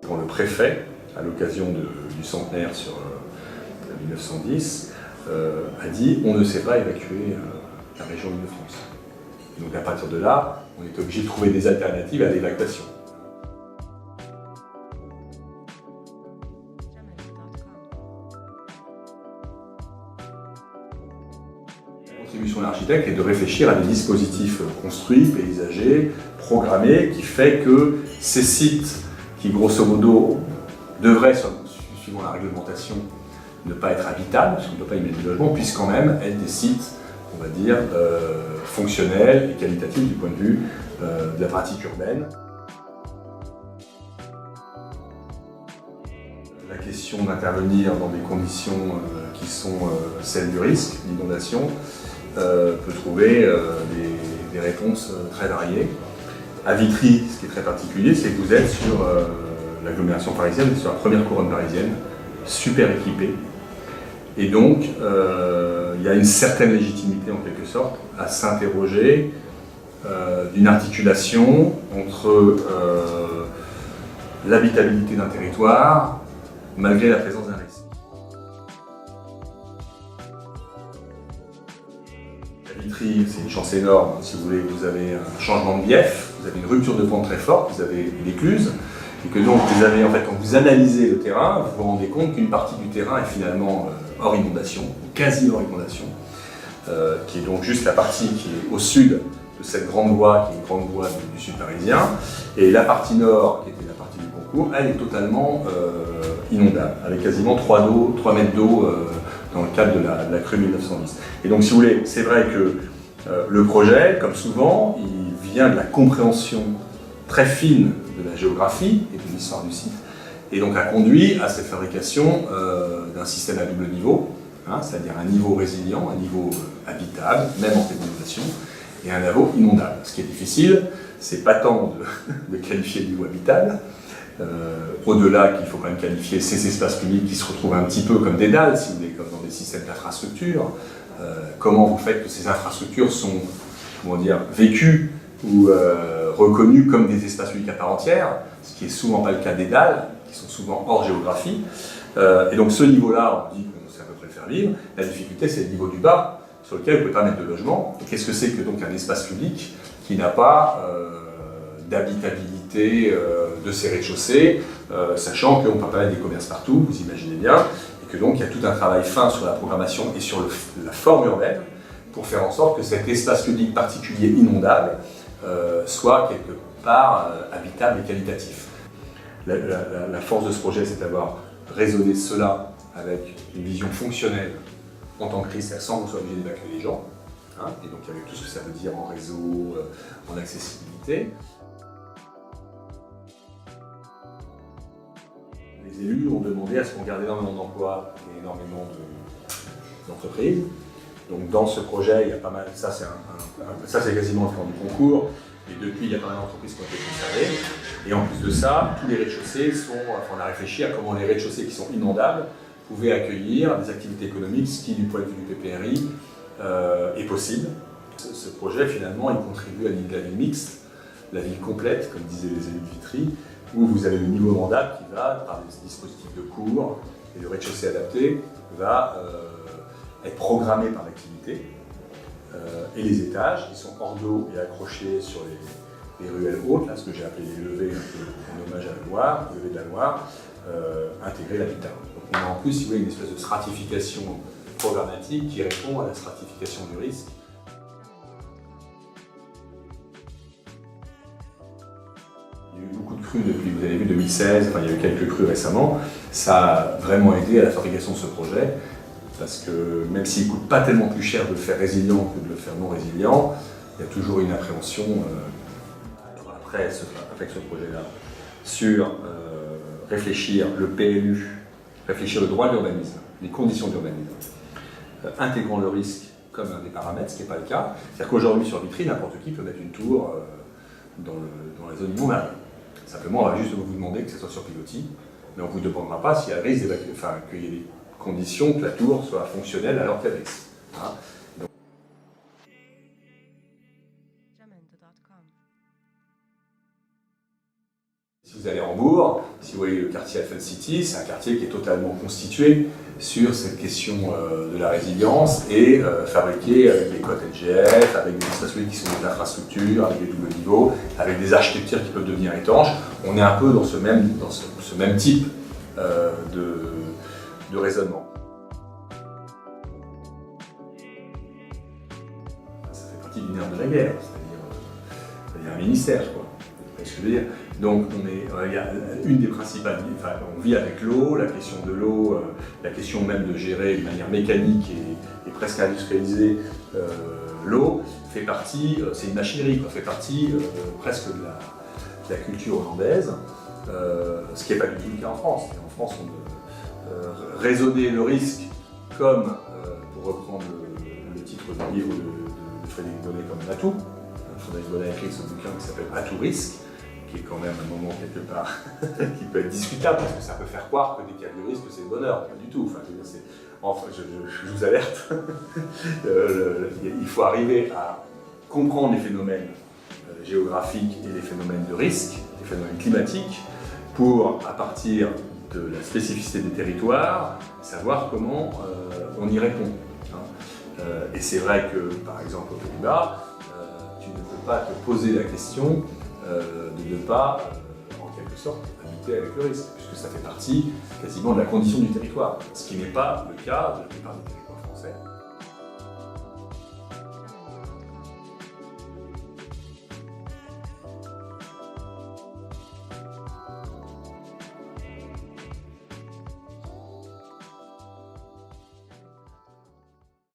Quand le préfet, à l'occasion du centenaire sur 1910, a dit « on ne sait pas évacuer la région Île-de-France ». Donc à partir de là, on est obligé de trouver des alternatives à l'évacuation. La contribution de l'architecte est de réfléchir à des dispositifs construits, paysagers, programmés, qui fait que ces sites qui, grosso modo, devraient, suivant la réglementation, ne pas être habitables, parce qu'on ne peut pas y mettre du logement, puissent quand même être des sites, on va dire, fonctionnels et qualitatifs du point de vue de la pratique urbaine. La question d'intervenir dans des conditions qui sont celles du risque d'inondation peut trouver des réponses très variées. À Vitry, ce qui est très particulier, c'est que vous êtes sur l'agglomération parisienne, sur la première couronne parisienne, super équipée. Et donc, il y a une certaine légitimité, en quelque sorte, à s'interroger d'une articulation entre l'habitabilité d'un territoire, malgré la présence d'un risque. À Vitry, c'est une chance énorme, si vous voulez, vous avez un changement de bief, vous avez une rupture de pente très forte, vous avez une écluse, et que donc vous avez, en fait, quand vous analysez le terrain, vous vous rendez compte qu'une partie du terrain est finalement hors inondation, quasi hors inondation, qui est donc juste la partie qui est au sud de cette grande voie, qui est une grande voie du sud parisien, et la partie nord, qui était la partie du concours, elle est totalement inondable, avec quasiment 3 mètres d'eau dans le cadre de la crue 1910. Et donc, si vous voulez, c'est vrai que le projet, comme souvent, il vient de la compréhension très fine de la géographie et de l'histoire du site, et donc a conduit à cette fabrication d'un système à double niveau, hein, c'est-à-dire un niveau résilient, un niveau habitable, même en cas d'inondation, et un niveau inondable. Ce qui est difficile, c'est pas tant de qualifier le niveau habitable, au-delà qu'il faut quand même qualifier ces espaces publics qui se retrouvent un petit peu comme des dalles, si vous voulez, comme dans des systèmes d'infrastructures. Comment vous faites que ces infrastructures sont, comment dire, vécues ou reconnus comme des espaces publics à part entière, ce qui n'est souvent pas le cas des dalles, qui sont souvent hors géographie. Et donc ce niveau-là, on dit qu'on sait à peu près le faire vivre. La difficulté, c'est le niveau du bas, sur lequel vous ne pouvez pas mettre de logement. Et qu'est-ce que c'est que donc un espace public qui n'a pas d'habitabilité de ses rez-de-chaussée, sachant qu'on ne peut pas mettre des commerces partout, vous imaginez bien, et que donc il y a tout un travail fin sur la programmation et sur la forme urbaine, pour faire en sorte que cet espace public particulier inondable soit quelque part habitable et qualitatif. La force de ce projet, c'est d'avoir raisonné cela avec une vision fonctionnelle en tant que risque, sans qu'on soit obligé d'évacuer les gens, hein, et donc avec tout ce que ça veut dire en réseau, en accessibilité. Les élus ont demandé à ce qu'on garde énormément d'emplois et énormément d'entreprises. Donc dans ce projet, il y a pas mal, ça c'est quasiment le plan du concours, et depuis il y a pas mal d'entreprises qui ont été conservées. Et en plus de ça, tous les rez-de-chaussée on a réfléchi à comment les rez-de-chaussée qui sont inondables pouvaient accueillir des activités économiques, ce qui du point de vue du PPRI est possible. Ce projet finalement, il contribue à la ville mixte, la ville complète, comme disaient les élus de Vitry, où vous avez le niveau mandable qui va, par des dispositifs de cours et de rez-de-chaussée adaptés, va être programmé par l'activité, et les étages qui sont hors d'eau et accrochés sur les ruelles hautes, là, ce que j'ai appelé les levées, en hommage à la Loire, levées de la Loire, intégrer l'habitat. Donc on a en plus, si vous voulez, une espèce de stratification programmatique qui répond à la stratification du risque. Il y a eu beaucoup de crues depuis, vous avez vu, 2016, enfin, il y a eu quelques crues récemment. Ça a vraiment aidé à la fabrication de ce projet, parce que même s'il ne coûte pas tellement plus cher de le faire résilient que de le faire non résilient, il y a toujours une appréhension avec ce projet-là sur réfléchir le PLU, réfléchir le droit de l'urbanisme, les conditions d'urbanisme, intégrant le risque comme un des paramètres, ce qui n'est pas le cas. C'est-à-dire qu'aujourd'hui sur Vitry, n'importe qui peut mettre une tour dans la zone inondable. Simplement, on va juste vous demander que ce soit sur pilotis, mais on ne vous demandera pas s'il y a risque d'évacuer, enfin, qu'il y ait des conditions que la tour soit fonctionnelle alors qu'elle est. Hein. Si Si vous allez à Hambourg, si vous voyez le quartier Alphen City, c'est un quartier qui est totalement constitué sur cette question de la résilience et fabriqué avec des cotes NGF, avec des espaces qui sont des infrastructures, avec des doubles niveaux, avec des architectures qui peuvent devenir étanches. On est un peu dans ce même type de raisonnement. Ça fait partie du nerf de la guerre, c'est-à-dire un ministère, quoi. Vous voyez ce que je veux dire? Donc il y a une des principales, enfin, on vit avec l'eau, la question de l'eau, la question même de gérer de manière mécanique et presque industrialisée l'eau fait partie, c'est une machinerie, quoi, fait partie presque de la culture hollandaise, ce qui n'est pas du tout le cas en France. En France, raisonner le risque comme, pour reprendre le titre du livre de Frédéric Bonnet comme un atout. Frédéric Bonnet a écrit ce bouquin qui s'appelle Atout risque, qui est quand même un moment quelque part qui peut être discutable parce que ça peut faire croire que dès qu'il y a du risque, c'est le bonheur. Pas du tout. Enfin, je vous alerte. Il faut arriver à comprendre les phénomènes géographiques et les phénomènes de risque, les phénomènes climatiques, pour, à partir de la spécificité des territoires, savoir comment on y répond. Et c'est vrai que, par exemple, aux Pays-Bas, tu ne peux pas te poser la question de ne pas, en quelque sorte, habiter avec le risque, puisque ça fait partie quasiment de la condition du territoire, ce qui n'est pas le cas de la plupart des territoires.